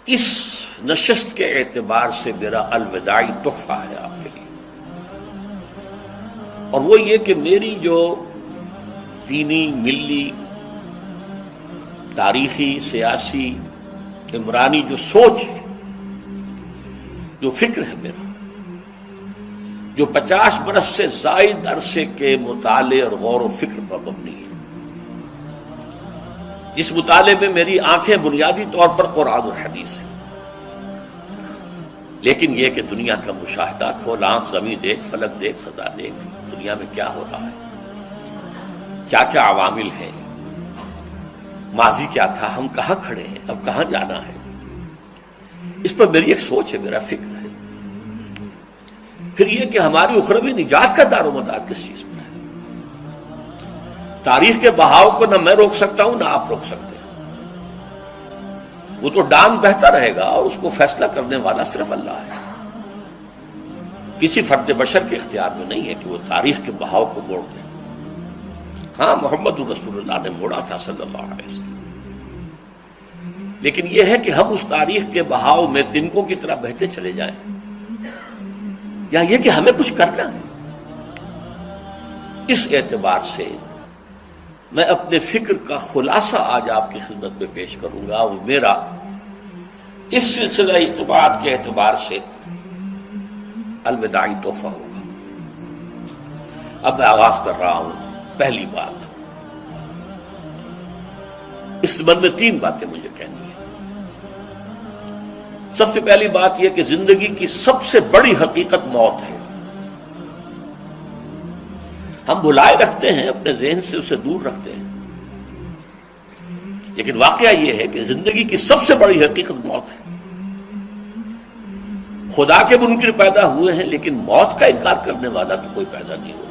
اس نشست کے اعتبار سے میرا الوداعی تحفہ ہے آپ کے لیے، اور وہ یہ کہ میری جو دینی، ملی، تاریخی، سیاسی، عمرانی جو سوچ ہے، جو فکر ہے میرا، جو 50 برس سے زائد عرصے کے مطالعے اور غور و فکر پر مبنی ہے، جس مطالعے میں میری آنکھیں بنیادی طور پر قرآن اور حدیث ہیں، لیکن یہ کہ دنیا کا مشاہدہ، کھول آنکھ، زمین دیکھ، فلک دیکھ، فضا دیکھ، دنیا میں کیا ہو رہا ہے، کیا کیا عوامل ہیں، ماضی کیا تھا، ہم کہاں کھڑے ہیں، اب کہاں جانا ہے، اس پر میری ایک سوچ ہے، میرا فکر ہے۔ پھر یہ کہ ہماری اخروی نجات کا دار و مدار کس چیز پر ہے۔ تاریخ کے بہاؤ کو نہ میں روک سکتا ہوں، نہ آپ روک سکتے ہیں، وہ تو ڈانگ بہتا رہے گا، اور اس کو فیصلہ کرنے والا صرف اللہ ہے۔ کسی فرد بشر کے اختیار میں نہیں ہے کہ وہ تاریخ کے بہاؤ کو موڑ دے۔ ہاں، محمد رسول اللہ نے موڑا تھا صلی اللہ علیہ وسلم، لیکن یہ ہے کہ ہم اس تاریخ کے بہاؤ میں تنکوں کی طرح بہتے چلے جائیں، یا یہ کہ ہمیں کچھ کرنا ہے۔ اس اعتبار سے میں اپنے فکر کا خلاصہ آج آپ کی خدمت میں پیش کروں گا، وہ میرا اس سلسلہ اجتماعات کے اعتبار سے الوداعی تحفہ ہوگا۔ اب میں آغاز کر رہا ہوں۔ پہلی بات، اس سبب میں 3 باتیں مجھے کہنی ہیں۔ سب سے پہلی بات یہ کہ زندگی کی سب سے بڑی حقیقت موت ہے۔ ہم بھلائے رکھتے ہیں، اپنے ذہن سے اسے دور رکھتے ہیں، لیکن واقعہ یہ ہے کہ زندگی کی سب سے بڑی حقیقت موت ہے۔ خدا کے منکر پیدا ہوئے ہیں، لیکن موت کا انکار کرنے والا تو کوئی پیدا نہیں ہوا۔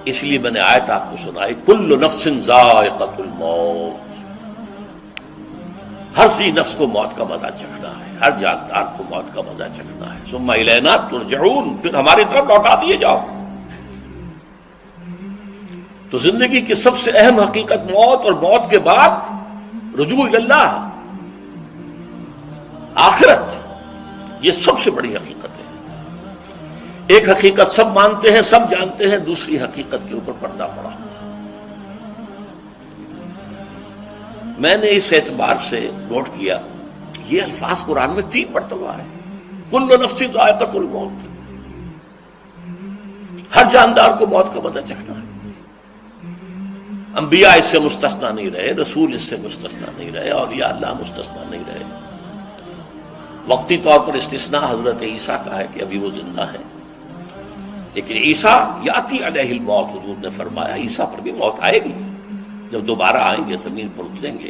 اس لیے میں نے آیت آپ کو سنائی، کل نفس ذائقۃ الموت، ہر سی نفس کو موت کا مزہ چکھنا ہے، ہر جاندار کو موت کا مزہ چکھنا ہے۔ ثم الینا ترجعون، پھر ہماری طرف لوٹا دیے جاؤ۔ تو زندگی کی سب سے اہم حقیقت موت، اور موت کے بعد رجوع اللہ، آخرت، یہ سب سے بڑی حقیقت ہے۔ ایک حقیقت سب مانتے ہیں، سب جانتے ہیں، دوسری حقیقت کے اوپر پردہ پڑا۔ میں نے اس اعتبار سے نوٹ کیا، یہ الفاظ قرآن میں 3 مرتبہ ہے، کل نفس ذائقۃ الموت، ہر جاندار کو موت کا مزہ چکھنا ہے۔ انبیاء اس سے مستثنا نہیں رہے، رسول اس سے مستثنا نہیں رہے، اولیاء اللہ مستثنا نہیں رہے۔ وقتی طور پر استثناء حضرت عیسیٰ کا ہے کہ ابھی وہ زندہ ہے، لیکن عیسیٰ یاتی علیہ الموت، حضور نے فرمایا عیسیٰ پر بھی موت آئے گی، جب دوبارہ آئیں گے، زمین پر اتریں گے،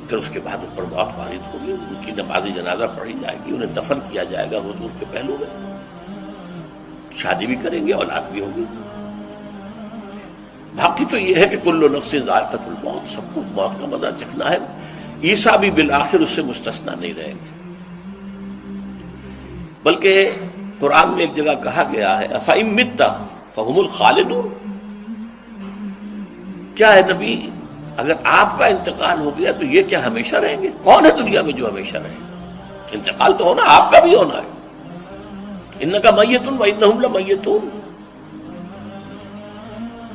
پھر اس کے بعد ان پر موت وارد ہوگی، ان کی نماز جنازہ پڑھی جائے گی، انہیں دفن کیا جائے گا حضور کے پہلو میں، شادی بھی کریں گے، اولاد بھی ہوگی۔ باقی تو یہ ہے کہ کل نفس ذائقۃ الموت، سب کو موت کا مزہ چکھنا ہے۔ عیسیٰ بھی بالآخر اس سے مستثنا نہیں رہیں گے، بلکہ قرآن میں ایک جگہ کہا گیا ہے افإن مت فهم الخالدون، کیا ہے نبی، اگر آپ کا انتقال ہو گیا تو یہ کیا ہمیشہ رہیں گے؟ کون ہے دنیا میں جو ہمیشہ رہے؟ انتقال تو ہونا، آپ کا بھی ہونا ہے۔ انک میت وانہم لمیتون،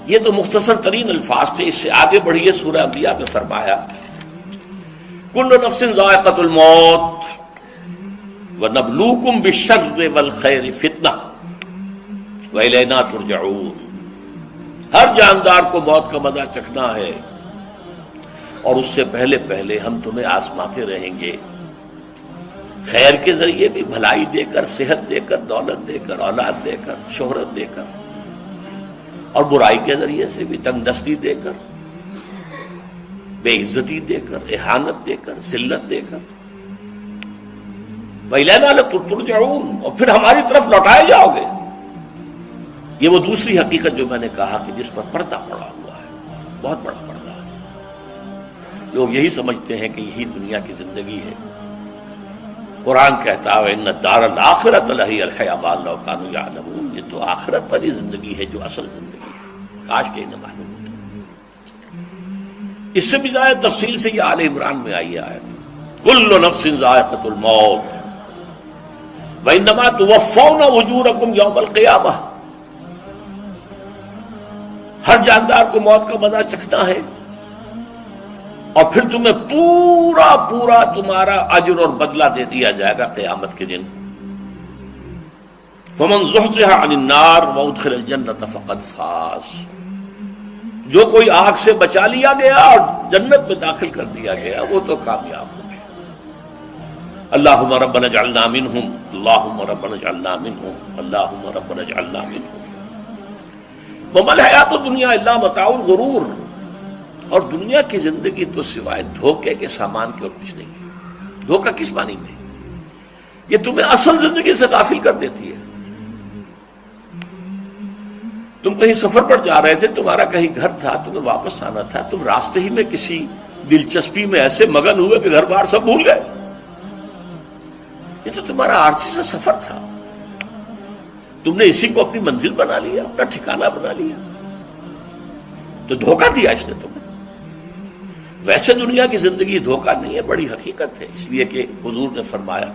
یہ تو مختصر ترین الفاظ تھے۔ اس سے آگے بڑھیے، سورہ انبیاء میں فرمایا کل نفس ذائقۃ الموت وَنَبْلُوكُمْ بِالشَّرِّ وَالْخَيْرِ فِتْنَةً وَإِلَيْنَا تُرْجَعُونَ، ہر جاندار کو موت کا مزہ چکھنا ہے، اور اس سے پہلے پہلے ہم تمہیں آزماتے رہیں گے، خیر کے ذریعے بھی، بھلائی دے کر، صحت دے کر، دولت دے کر، اولاد دے کر، شہرت دے کر، اور برائی کے ذریعے سے بھی، تنگ دستی دے کر، بے عزتی دے کر، اہانت دے کر، ذلت دے کر، وَإِلَيْنَا تُرْجَعُونَ، اور پھر ہماری طرف لوٹائے جاؤ گے۔ یہ وہ دوسری حقیقت جو میں نے کہا کہ جس پر پردہ پڑا ہوا ہے، بہت بڑا پردہ ہے۔ لوگ یہی سمجھتے ہیں کہ یہی دنیا کی زندگی ہے۔ قرآن کہتا ہے ان الدار الآخرۃ لہی الحیوان لو کانوا یعلمون، یہ تو آخرت والی زندگی ہے جو اصل زندگی ہے، کاش کہ انہیں معلوم ہوتا۔ اس سے بھی زیادہ تفصیل سے یہ آل عمران میں آئی ہے آیت، کل نفس ذائقۃ الموت وانما توفون اجورکم یوم القیامہ، ہر جاندار کو موت کا مزہ چکھنا ہے اور پھر تمہیں پورا پورا تمہارا اجر اور بدلہ دے دیا جائے گا قیامت کے دن۔ فمن زحزح عن النار وادخل الجنۃ فقد فاز، جو کوئی آگ سے بچا لیا گیا اور جنت میں داخل کر دیا گیا وہ تو کامیاب ہو گیا۔ اللہم ربنا اجعلنا منہم، اللہم ربنا اجعلنا منہم، اللہم ربنا اجعلنا منہم۔ وما الحیات الدنیا الا متاع الغرور، اور دنیا کی زندگی تو سوائے دھوکے کے سامان کے اور کچھ نہیں ہے۔ دھوکہ کس معنی میں؟ یہ تمہیں اصل زندگی سے غافل کر دیتی ہے۔ تم کہیں سفر پر جا رہے تھے، تمہارا کہیں گھر تھا، تمہیں واپس آنا تھا، تم راستے ہی میں کسی دلچسپی میں ایسے مگن ہوئے کہ گھر بار سب بھول گئے۔ یہ تو تمہارا عارضی سے سفر تھا، تم نے اسی کو اپنی منزل بنا لیا، اپنا ٹھکانہ بنا لیا، تو دھوکہ دیا اس نے تمہیں۔ ویسے دنیا کی زندگی دھوکہ نہیں ہے، بڑی حقیقت ہے، اس لیے کہ حضور نے فرمایا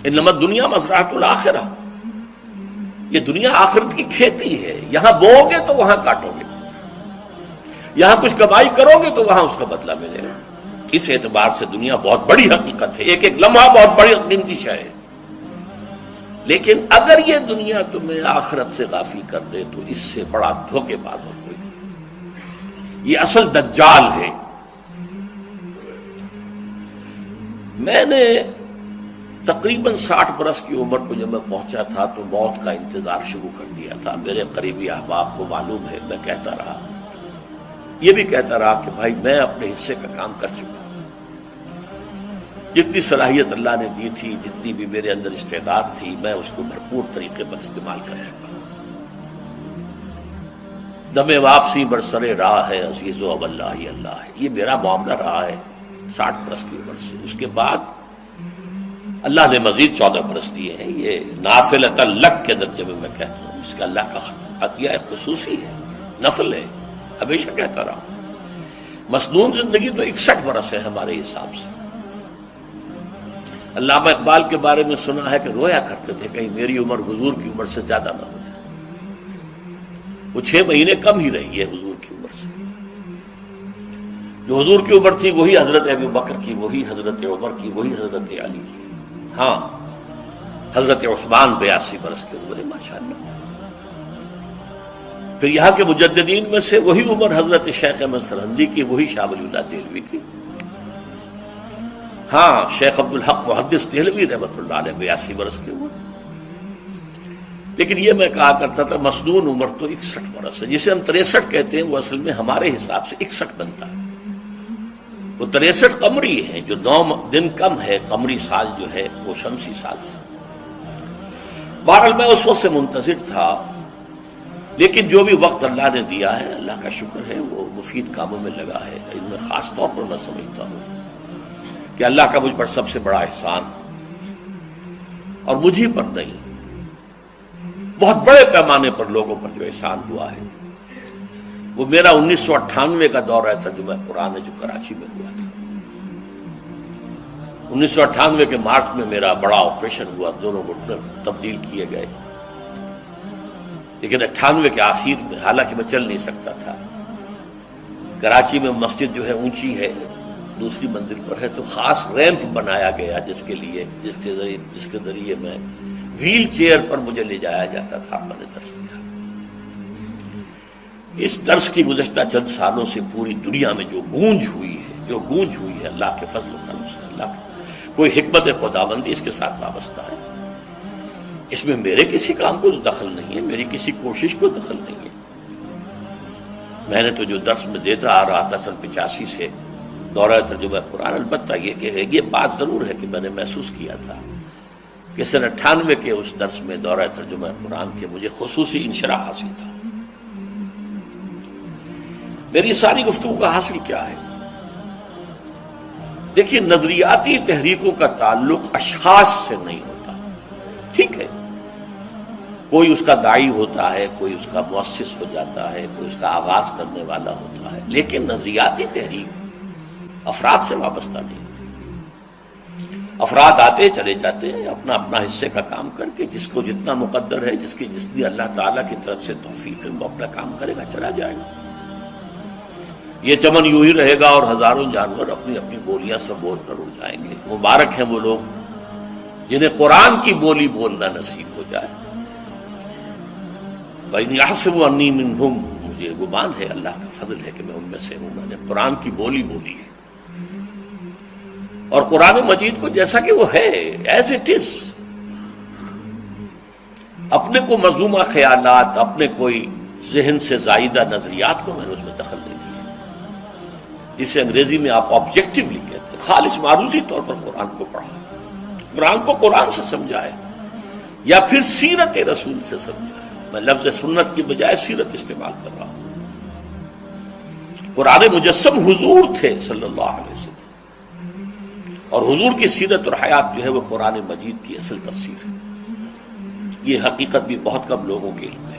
انما الدنیا مزرعۃ الآخرہ، یہ دنیا آخرت کی کھیتی ہے، یہاں بو گے تو وہاں کاٹو گے، یہاں کچھ کمائی کرو گے تو وہاں اس کا بدلہ ملے گا۔ اس اعتبار سے دنیا بہت بڑی حقیقت ہے، ایک ایک لمحہ بہت بڑی قیمتی شے ہے، لیکن اگر یہ دنیا تمہیں آخرت سے غافل کر دے تو اس سے بڑا دھوکے باز اور کوئی نہیں۔ یہ اصل دجال ہے۔ میں نے تقریباً 60 برس کی عمر کو جب میں پہنچا تھا تو موت کا انتظار شروع کر دیا تھا۔ میرے قریبی احباب کو معلوم ہے، میں کہتا رہا، یہ بھی کہتا رہا کہ بھائی میں اپنے حصے کا کام کر چکا، جتنی صلاحیت اللہ نے دی تھی، جتنی بھی میرے اندر استعداد تھی، میں اس کو بھرپور طریقے پر استعمال کر چکا۔ دم واپسی برسرے راہ ہے عزیز و اب اللہ ہی اللہ ہے، یہ میرا معاملہ رہا ہے 60 برس کی عمر سے۔ اس کے بعد اللہ نے مزید 14 برس دیے ہیں، یہ نافلۃ لک کے درجے میں کہتا ہوں، اس کا اللہ کا عطیہ خصوصی ہے، نفل ہے، ہمیشہ کہتا رہا ہوں۔ مسنون زندگی تو 61 برس ہے ہمارے حساب سے۔ علامہ اقبال کے بارے میں سنا ہے کہ رویا کرتے تھے کہیں میری عمر حضور کی عمر سے زیادہ نہ ہو جائے۔ وہ 6 مہینے کم ہی رہی ہے حضور کی عمر سے۔ جو حضور کی عمر تھی وہی حضرت ابو بکر کی، وہی حضرت عمر کی، وہی حضرت علی کی۔ ہاں، حضرت عثمان 82 برس کے ہوئے ماشاءاللہ۔ پھر یہاں کے مجددین میں سے وہی عمر حضرت شیخ احمد سرہندی کی، وہی شاہ ولی اللہ دہلوی کی۔ ہاں، شیخ عبدالحق محدث دہلوی رحمۃ اللہ علیہ 82 برس کے ہوئے۔ لیکن یہ میں کہا کرتا تھا مسنون عمر تو 61 برس ہے، جسے ہم 63 کہتے ہیں، وہ اصل میں ہمارے حساب سے 61 بنتا ہے۔ وہ 63 قمری ہے، جو 9 دن کم ہے، قمری سال جو ہے وہ شمسی سال سے۔ بہرحال میں اس وقت سے منتظر تھا، لیکن جو بھی وقت اللہ نے دیا ہے اللہ کا شکر ہے، وہ مفید کاموں میں لگا ہے۔ ان میں خاص طور پر میں سمجھتا ہوں کہ اللہ کا مجھ پر سب سے بڑا احسان، اور مجھے پر نہیں، بہت بڑے پیمانے پر لوگوں پر جو احسان ہوا ہے، وہ میرا 1998 کا دورہ ترجمہ قرآن ہے جو کراچی میں ہوا تھا۔ 1998 کے مارچ میں میرا بڑا آپریشن ہوا، دونوں گھٹنے تبدیل کیے گئے، لیکن 98 کے آخر میں، حالانکہ میں چل نہیں سکتا تھا، کراچی میں مسجد جو ہے اونچی ہے، دوسری منزل پر ہے، تو خاص ریمپ بنایا گیا جس کے ذریعے میں ویل چیئر پر مجھے لے جایا جاتا تھا۔ میں نے درس دیا۔ اس درس کی گزشتہ چند سالوں سے پوری دنیا میں جو گونج ہوئی ہے اللہ کے فضل و کرم سے، اللہ کی کوئی حکمت خداوندی اس کے ساتھ وابستہ ہے۔ اس میں میرے کسی کام کو دخل نہیں ہے، میری کسی کوشش کو دخل نہیں ہے۔ میں نے تو جو درس میں دیتا آ رہا تھا سن 85 سے دورہ ترجمہ قرآن، البتہ یہ بات ضرور ہے کہ میں نے محسوس کیا تھا کہ سن 98 کے اس درس میں دورہ ترجمہ قرآن کے مجھے خصوصی انشراح حاصل تھا۔ میری ساری گفتگو کا حاصل کیا ہے؟ دیکھیے، نظریاتی تحریکوں کا تعلق اشخاص سے نہیں ہوتا، ٹھیک ہے، کوئی اس کا داعی ہوتا ہے، کوئی اس کا مؤسس ہو جاتا ہے، کوئی اس کا آغاز کرنے والا ہوتا ہے، لیکن نظریاتی تحریک افراد سے وابستہ نہیں۔ افراد آتے چلے جاتے ہیں اپنا اپنا حصے کا کام کر کے، جس کو جتنا مقدر ہے، جس کی اللہ تعالیٰ کی طرف سے توفیق ہے، وہ اپنا کام کرے گا، چلا جائے گا۔ یہ چمن یوں ہی رہے گا اور ہزاروں جانور اپنی اپنی بولیاں سے بول کر اڑ جائیں گے۔ مبارک ہیں وہ لوگ جنہیں قرآن کی بولی بولنا نصیب ہو جائے۔ وَإِنْ يَحْسَبُ أَنِّي مِنْهُمْ، مجھے گمان ہے، اللہ کا فضل ہے کہ میں ان میں سے ہوں، میں نے قرآن کی بولی بولی ہے، اور قرآن مجید کو جیسا کہ وہ ہے ایز اٹ از، اپنے کو مذمومہ خیالات، اپنے کوئی ذہن سے زائدہ نظریات کو میں نے اس میں دخل نہیں دیا، جسے انگریزی میں آپ آبجیکٹیولی کہتے ہیں، خالص معروضی طور پر قرآن کو پڑھا، قرآن کو قرآن سے سمجھا ہے، یا پھر سیرت رسول سے سمجھا ہے۔ میں لفظ سنت کی بجائے سیرت استعمال کر رہا ہوں۔ قرآن مجسم حضور تھے صلی اللہ علیہ وسلم، اور حضور کی سیرت اور حیات جو ہے وہ قرآن مجید کی اصل تفسیر ہے۔ یہ حقیقت بھی بہت کم لوگوں کے علم ہے۔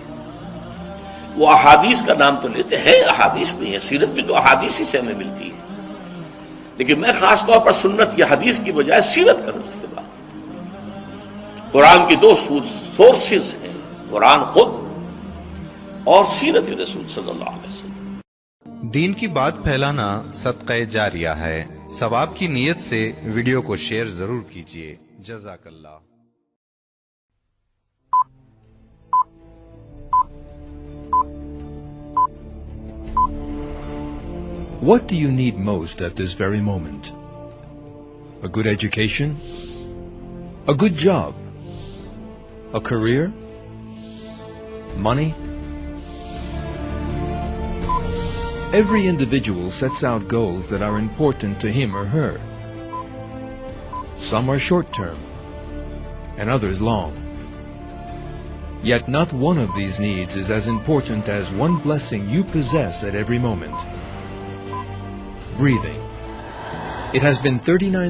وہ احادیث کا نام تو لیتے ہیں، احادیث بھی ہے، سیرت بھی تو احادیث ہی سے ہمیں ملتی ہے، لیکن میں خاص طور پر سنت یا حدیث کی بجائے سیرت کا استعمال۔ قرآن کی دو سورسز ہیں، قرآن خود اور سیرت رسول صلی اللہ علیہ وسلم۔ دین کی بات پھیلانا صدقہ جاریہ ہے، ثواب کی نیت سے ویڈیو کو شیئر ضرور کیجیے۔ جزاک اللہ۔ What do you need most at this very moment? A good education? A good job? A career? Money? Every individual sets out goals that are important to him or her. Some are short-term, and others long. Yet not one of these needs is as important as one blessing you possess at every moment: breathing. It has been 39